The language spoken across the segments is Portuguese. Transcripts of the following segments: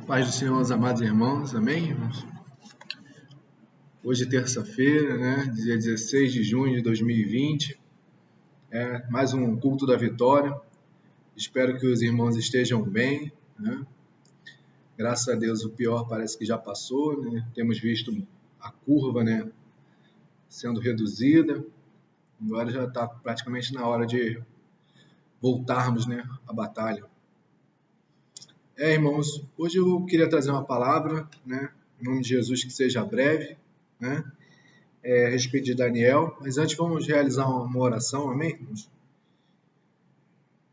Paz do Senhor, meus amados irmãos, amém, irmãos? Hoje é terça-feira, né, dia 16 de junho de 2020, mais um culto da vitória. Espero que os irmãos estejam bem, né? Graças a Deus o pior parece que já passou, né? Temos visto a curva, né, sendo reduzida. Agora já está praticamente na hora de voltarmos, né, à batalha. Irmãos, hoje eu queria trazer uma palavra, né, em nome de Jesus, que seja breve, né, a respeito de Daniel, mas antes vamos realizar uma oração, amém, irmãos?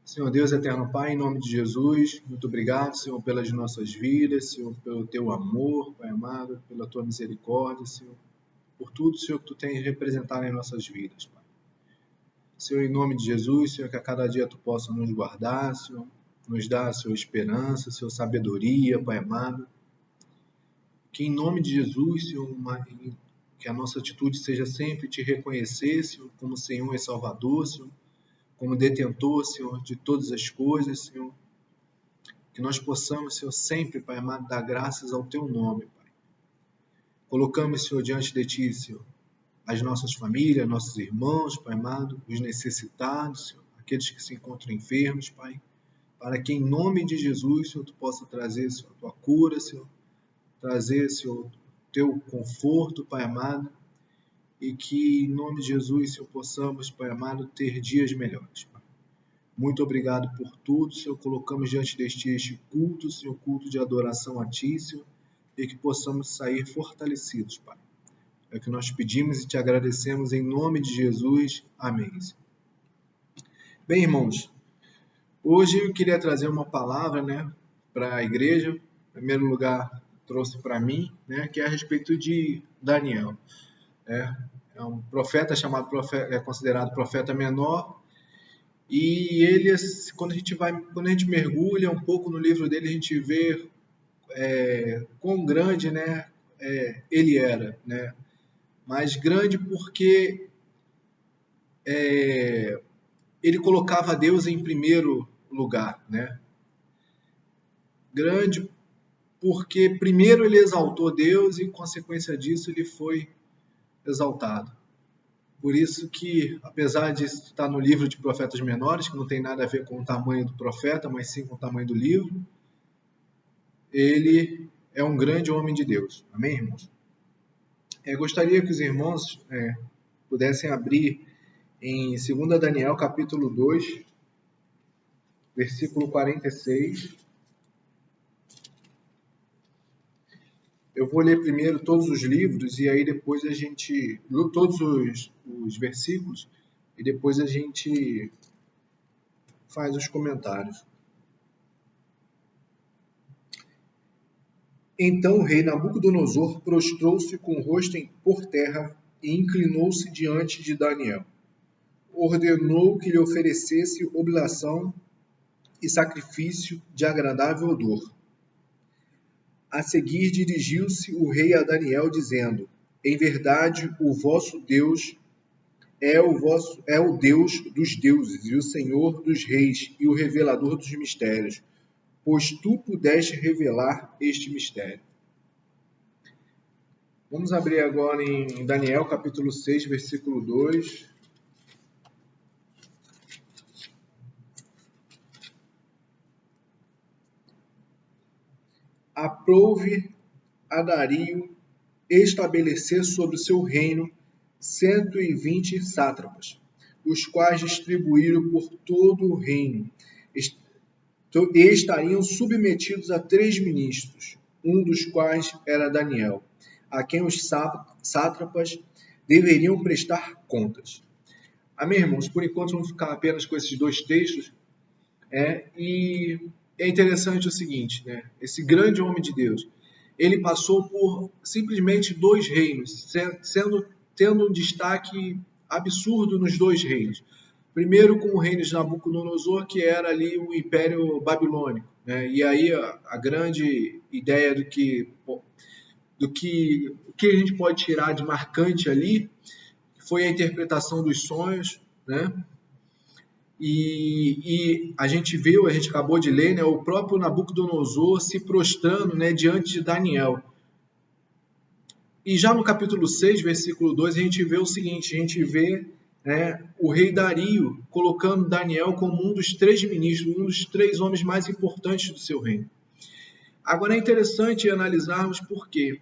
Senhor Deus, eterno Pai, em nome de Jesus, muito obrigado, Senhor, pelas nossas vidas, Senhor, pelo teu amor, Pai amado, pela tua misericórdia, Senhor, por tudo, Senhor, que tu tens representado em nossas vidas, Pai. Senhor, em nome de Jesus, Senhor, que a cada dia tu possa nos guardar, Senhor, nos dar, Senhor, esperança, Senhor, sabedoria, Pai amado. Que em nome de Jesus, Senhor, que a nossa atitude seja sempre te reconhecer, Senhor, como Senhor e Salvador, Senhor, como detentor, Senhor, de todas as coisas, Senhor. Que nós possamos, Senhor, sempre, Pai amado, dar graças ao teu nome, Pai. Colocamos, Senhor, diante de ti, Senhor, as nossas famílias, nossos irmãos, Pai amado, os necessitados, Senhor, aqueles que se encontram enfermos, Pai, para que em nome de Jesus, Senhor, tu possa trazer, Senhor, a tua cura, Senhor, trazer, Senhor, teu conforto, Pai amado, e que em nome de Jesus, Senhor, possamos, Pai amado, ter dias melhores, Pai. Muito obrigado por tudo, Senhor, colocamos diante este culto, Senhor, culto de adoração a Ti, Senhor, e que possamos sair fortalecidos, Pai. É o que nós pedimos e te agradecemos em nome de Jesus. Amém. Bem, irmãos, hoje eu queria trazer uma palavra, né, para a igreja. Em primeiro lugar, trouxe para mim, né, que é a respeito de Daniel. É um profeta chamado, é considerado profeta menor, e ele, quando a gente mergulha um pouco no livro dele, a gente vê quão grande, né, ele era, né, mas grande porque ele colocava Deus em primeiro lugar, né, grande porque primeiro ele exaltou Deus e, em consequência disso, ele foi exaltado. Por isso que, apesar de estar no livro de profetas menores, que não tem nada a ver com o tamanho do profeta, mas sim com o tamanho do livro, ele é um grande homem de Deus. Amém, irmãos? Gostaria que os irmãos pudessem abrir em 2 Daniel, capítulo 2, versículo 46. Eu vou ler primeiro todos os livros e aí depois todos os versículos, e depois a gente faz os comentários. Então o rei Nabucodonosor prostrou-se com o rosto por terra e inclinou-se diante de Daniel. Ordenou que lhe oferecesse oblação e sacrifício de agradável odor. A seguir dirigiu-se o rei a Daniel, dizendo: Em verdade, o vosso Deus é o Deus dos deuses e o Senhor dos reis e o revelador dos mistérios, pois tu pudeste revelar este mistério. Vamos abrir agora em Daniel, capítulo 6, versículo 2. Aprouve a Dario estabelecer sobre o seu reino 120 sátrapas, os quais distribuíram por todo o reino, e estariam submetidos a 3 ministros, um dos quais era Daniel, a quem os sátrapas deveriam prestar contas. Amém, irmãos? Por enquanto vamos ficar apenas com esses 2 textos. E é interessante o seguinte, né? Esse grande homem de Deus, ele passou por simplesmente 2 reinos, tendo um destaque absurdo nos 2 reinos. Primeiro com o reino de Nabucodonosor, que era ali o Império Babilônico, né? E aí a grande ideia do que a gente pode tirar de marcante ali foi a interpretação dos sonhos, né? E a gente acabou de ler, né, o próprio Nabucodonosor se prostrando, né, diante de Daniel. E já no capítulo 6, versículo 2, a gente vê o seguinte, a gente vê, né, o rei Dario colocando Daniel como um dos 3 ministros, um dos 3 homens mais importantes do seu reino. Agora é interessante analisarmos por quê.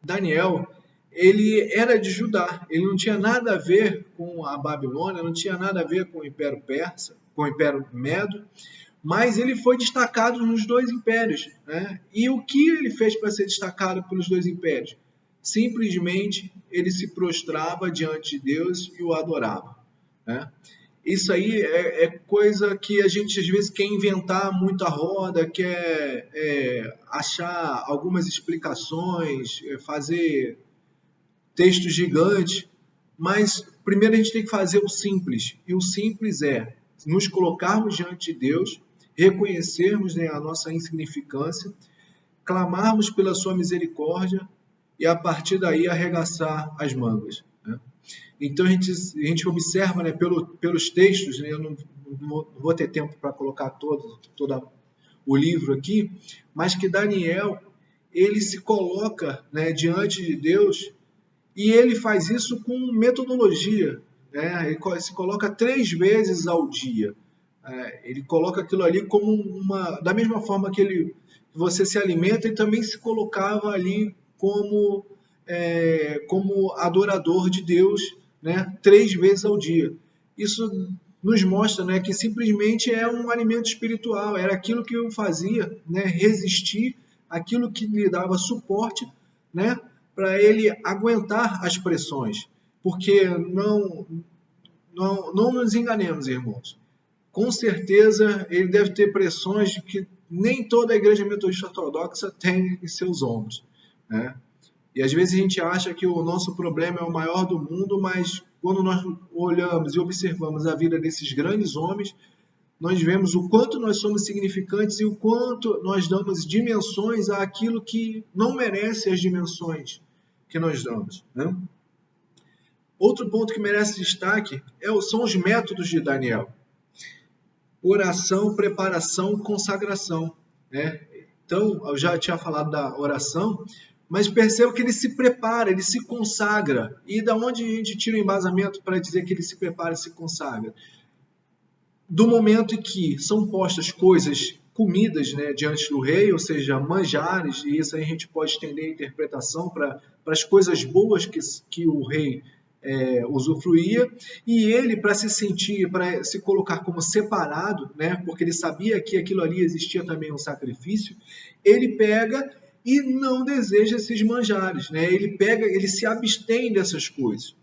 Daniel, ele era de Judá, ele não tinha nada a ver com a Babilônia, não tinha nada a ver com o Império Persa, com o Império Medo, mas ele foi destacado nos 2 impérios, né? E o que ele fez para ser destacado pelos 2 impérios? Simplesmente ele se prostrava diante de Deus e o adorava, né? Isso aí é coisa que a gente às vezes quer inventar muita roda, quer achar algumas explicações, fazer textos gigantes, mas primeiro a gente tem que fazer o simples, e o simples é nos colocarmos diante de Deus, reconhecermos, né, a nossa insignificância, clamarmos pela sua misericórdia e a partir daí arregaçar as mangas, né? Então a gente observa, né, pelos textos, né, eu não vou ter tempo para colocar todo o livro aqui, mas que Daniel ele se coloca, né, diante de Deus e ele faz isso com metodologia, né? Ele se coloca 3 vezes ao dia. Ele coloca aquilo ali como da mesma forma que você se alimenta, ele também se colocava ali como adorador de Deus, né? 3 vezes ao dia. Isso nos mostra, né, que simplesmente é um alimento espiritual, era aquilo que o fazia, né, resistir, aquilo que lhe dava suporte, né, para ele aguentar as pressões. Porque não nos enganemos, irmãos. Com certeza ele deve ter pressões que nem toda a igreja metodista ortodoxa tem em seus ombros, né? E às vezes a gente acha que o nosso problema é o maior do mundo, mas quando nós olhamos e observamos a vida desses grandes homens, nós vemos o quanto nós somos significantes e o quanto nós damos dimensões àquilo que não merece as dimensões que nós damos, né? Outro ponto que merece destaque são os métodos de Daniel. Oração, preparação, consagração, né? Então, eu já tinha falado da oração, mas perceba que ele se prepara, ele se consagra. E da onde a gente tira o embasamento para dizer que ele se prepara e se consagra? Do momento em que são postas coisas, comidas, né, diante do rei, ou seja, manjares, e isso aí a gente pode estender a interpretação para as coisas boas que o rei usufruía, e ele, para se sentir, para se colocar como separado, né, porque ele sabia que aquilo ali existia também um sacrifício, ele pega e não deseja esses manjares, né? Ele se abstém dessas coisas.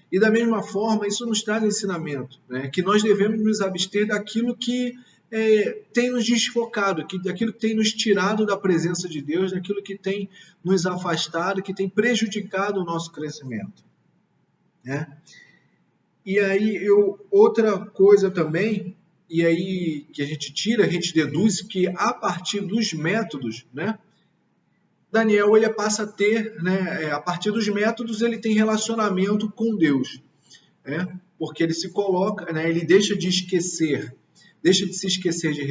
E da mesma forma, isso nos traz ensinamento, né? Que nós devemos nos abster daquilo que tem nos desfocado, daquilo que tem nos tirado da presença de Deus, daquilo que tem nos afastado, que tem prejudicado o nosso crescimento, né? E aí, outra coisa também, e aí que a gente deduz que a partir dos métodos, né? Daniel ele passa a ter, né, a partir dos métodos, ele tem relacionamento com Deus, né? Porque ele se coloca, né, ele deixa de se esquecer de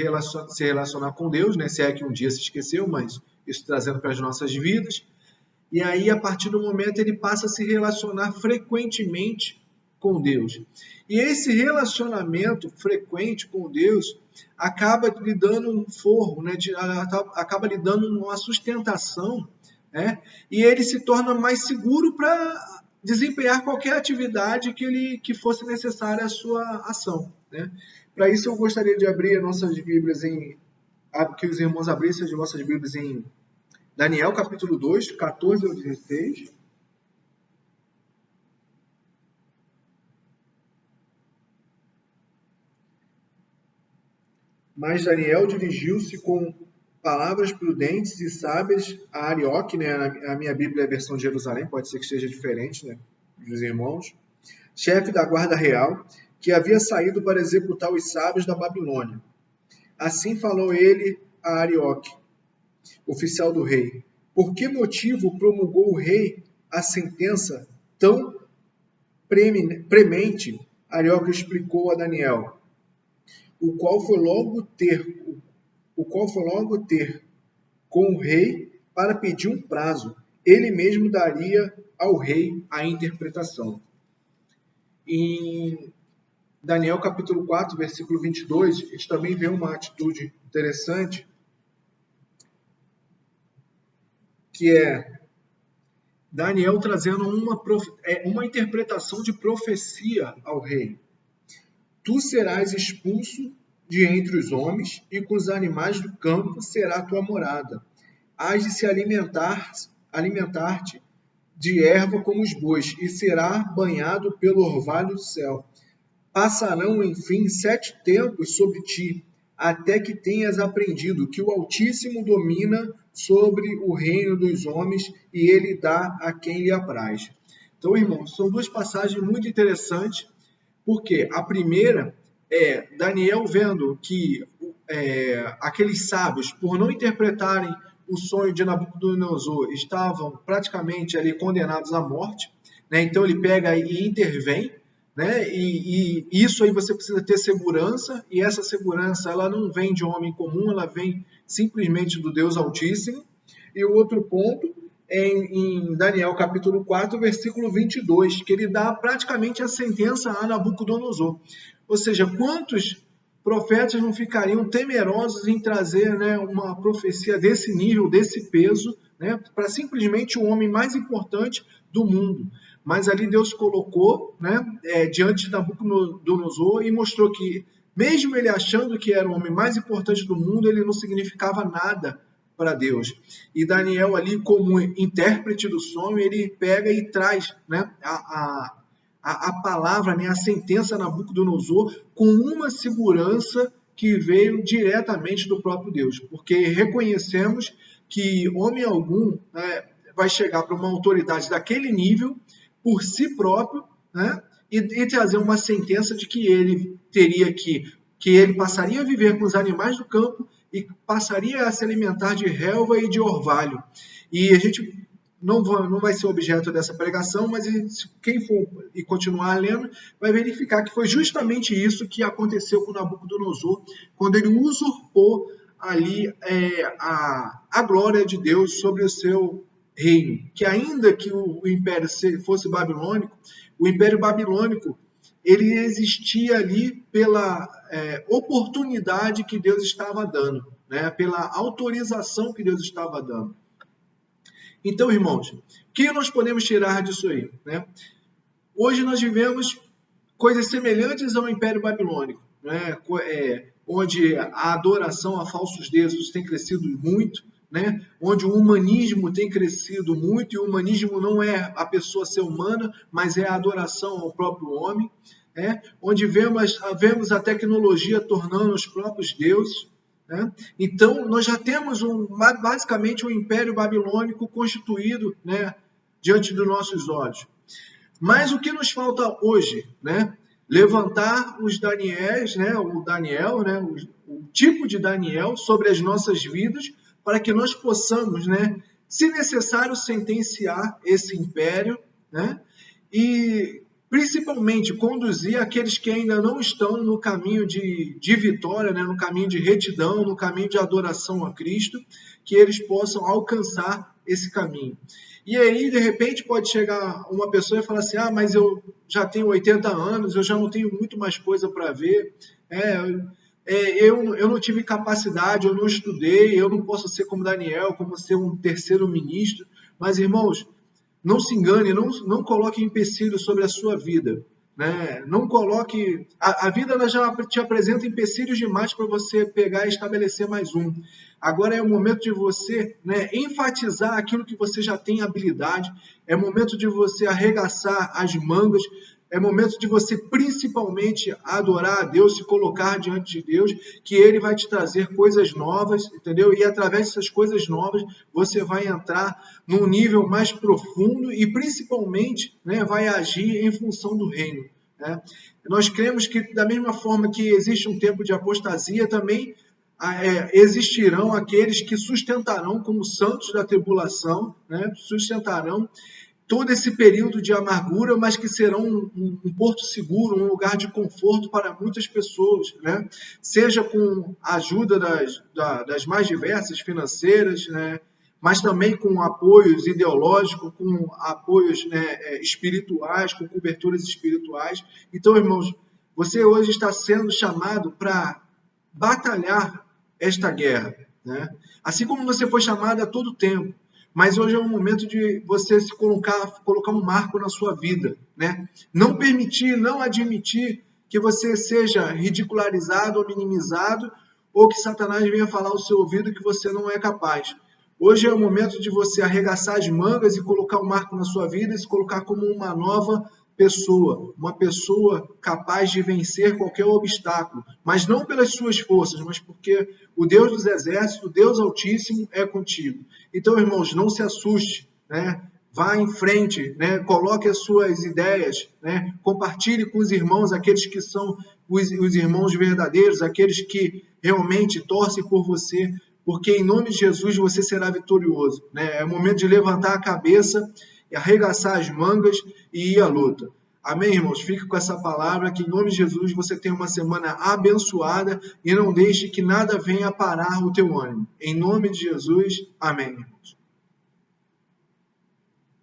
se relacionar com Deus, né? Se é que um dia se esqueceu, mas isso trazendo para as nossas vidas. E aí, a partir do momento, ele passa a se relacionar frequentemente com Deus. E esse relacionamento frequente com Deus acaba lhe dando um forro, né? Acaba lhe dando uma sustentação, né? E ele se torna mais seguro para desempenhar qualquer atividade que fosse necessária à sua ação, né? Para isso, eu gostaria de abrir as nossas Bíblias que os irmãos abrissem as nossas Bíblias em Daniel, capítulo 2, 14 ao 16. Mas Daniel dirigiu-se com palavras prudentes e sábias a Arioque, né? A minha Bíblia é a versão de Jerusalém, pode ser que esteja diferente, né, dos irmãos, chefe da guarda real, que havia saído para executar os sábios da Babilônia. Assim falou ele a Arioque, oficial do rei. Por que motivo promulgou o rei a sentença tão premente Arioque explicou a Daniel, o qual foi logo ter com o rei para pedir um prazo. Ele mesmo daria ao rei a interpretação. Em Daniel capítulo 4, versículo 22, a gente também vê uma atitude interessante, que é Daniel trazendo uma interpretação de profecia ao rei. Tu serás expulso de entre os homens, e com os animais do campo será tua morada. Hás de se alimentar-te de erva como os bois, e será banhado pelo orvalho do céu. Passarão, enfim, 7 tempos sobre ti, até que tenhas aprendido que o Altíssimo domina sobre o reino dos homens, e ele dá a quem lhe apraz. Então, irmãos, são 2 passagens muito interessantes, porque a primeira é Daniel vendo que aqueles sábios, por não interpretarem o sonho de Nabucodonosor, estavam praticamente ali condenados à morte, né? Então ele pega e intervém, né? E isso aí você precisa ter segurança, e essa segurança ela não vem de um homem comum, ela vem simplesmente do Deus Altíssimo. E o outro ponto é em Daniel capítulo 4, versículo 22, que ele dá praticamente a sentença a Nabucodonosor. Ou seja, quantos profetas não ficariam temerosos em trazer, né, uma profecia desse nível, desse peso, né, para simplesmente o homem mais importante do mundo? Mas ali Deus colocou, né, diante de Nabucodonosor e mostrou que, mesmo ele achando que era o homem mais importante do mundo, ele não significava nada para Deus. E Daniel ali, como intérprete do sonho, ele pega e traz, né, a palavra, né, a sentença a Nabucodonosor com uma segurança que veio diretamente do próprio Deus, porque reconhecemos que homem algum, né, vai chegar para uma autoridade daquele nível por si próprio, né, e trazer uma sentença de que ele teria que ele passaria a viver com os animais do campo e passaria a se alimentar de relva e de orvalho. E a gente não vai ser objeto dessa pregação, mas quem for e continuar lendo vai verificar que foi justamente isso que aconteceu com Nabucodonosor, quando ele usurpou ali a glória de Deus sobre o seu reino. Que ainda que o império fosse babilônico, o império babilônico ele existia ali pela oportunidade que Deus estava dando, né? Pela autorização que Deus estava dando. Então, irmãos, o que nós podemos tirar disso aí, né? Hoje nós vivemos coisas semelhantes ao Império Babilônico, né? Onde a adoração a falsos deuses tem crescido muito, né? Onde o humanismo tem crescido muito, e o humanismo não é a pessoa ser humana, mas é a adoração ao próprio homem, né? Onde vemos a tecnologia tornando os próprios deuses, né? Então, nós já temos basicamente um império babilônico constituído, né, diante dos nossos olhos. Mas o que nos falta hoje, né? Levantar os Daniéis, né? O Daniel, né? O tipo de Daniel sobre as nossas vidas, para que nós possamos, né, se necessário, sentenciar esse império, né? E principalmente conduzir aqueles que ainda não estão no caminho de vitória, né? No caminho de retidão, no caminho de adoração a Cristo, que eles possam alcançar esse caminho. E aí, de repente, pode chegar uma pessoa e falar assim, mas eu já tenho 80 anos, eu já não tenho muito mais coisa para ver, eu não tive capacidade, eu não estudei, eu não posso ser como Daniel, como ser um terceiro ministro. Mas, irmãos, não se engane, não coloque empecilhos sobre a sua vida, né? Não coloque... A vida ela já te apresenta empecilhos demais para você pegar e estabelecer mais um. Agora é o momento de você, né, enfatizar aquilo que você já tem habilidade, é momento de você arregaçar as mangas, é momento de você principalmente adorar a Deus, se colocar diante de Deus, que Ele vai te trazer coisas novas, entendeu? E através dessas coisas novas, você vai entrar num nível mais profundo e principalmente, né, vai agir em função do reino, né? Nós cremos que da mesma forma que existe um tempo de apostasia, também existirão aqueles que sustentarão como santos da tribulação, né? Sustentarão todo esse período de amargura, mas que serão um porto seguro, um lugar de conforto para muitas pessoas, né? Seja com a ajuda das mais diversas financeiras, né? Mas também com apoios ideológicos, com apoios, né, espirituais, com coberturas espirituais. Então, irmãos, você hoje está sendo chamado para batalhar esta guerra, né? Assim como você foi chamado a todo tempo, mas hoje é um momento de você se colocar um marco na sua vida, né? Não permitir, não admitir que você seja ridicularizado ou minimizado, ou que Satanás venha falar ao seu ouvido que você não é capaz. Hoje é o momento de você arregaçar as mangas e colocar um marco na sua vida e se colocar como uma nova pessoa, uma pessoa capaz de vencer qualquer obstáculo, mas não pelas suas forças, mas porque o Deus dos exércitos, o Deus Altíssimo é contigo. Então, irmãos, não se assuste, né? Vá em frente, né? Coloque as suas ideias, né? Compartilhe com os irmãos, aqueles que são os irmãos verdadeiros, aqueles que realmente torcem por você, porque em nome de Jesus você será vitorioso, né? É o momento de levantar a cabeça, arregaçar as mangas e ir à luta. Amém, irmãos? Fique com essa palavra, que em nome de Jesus você tenha uma semana abençoada e não deixe que nada venha parar o teu ânimo. Em nome de Jesus, amém, irmãos.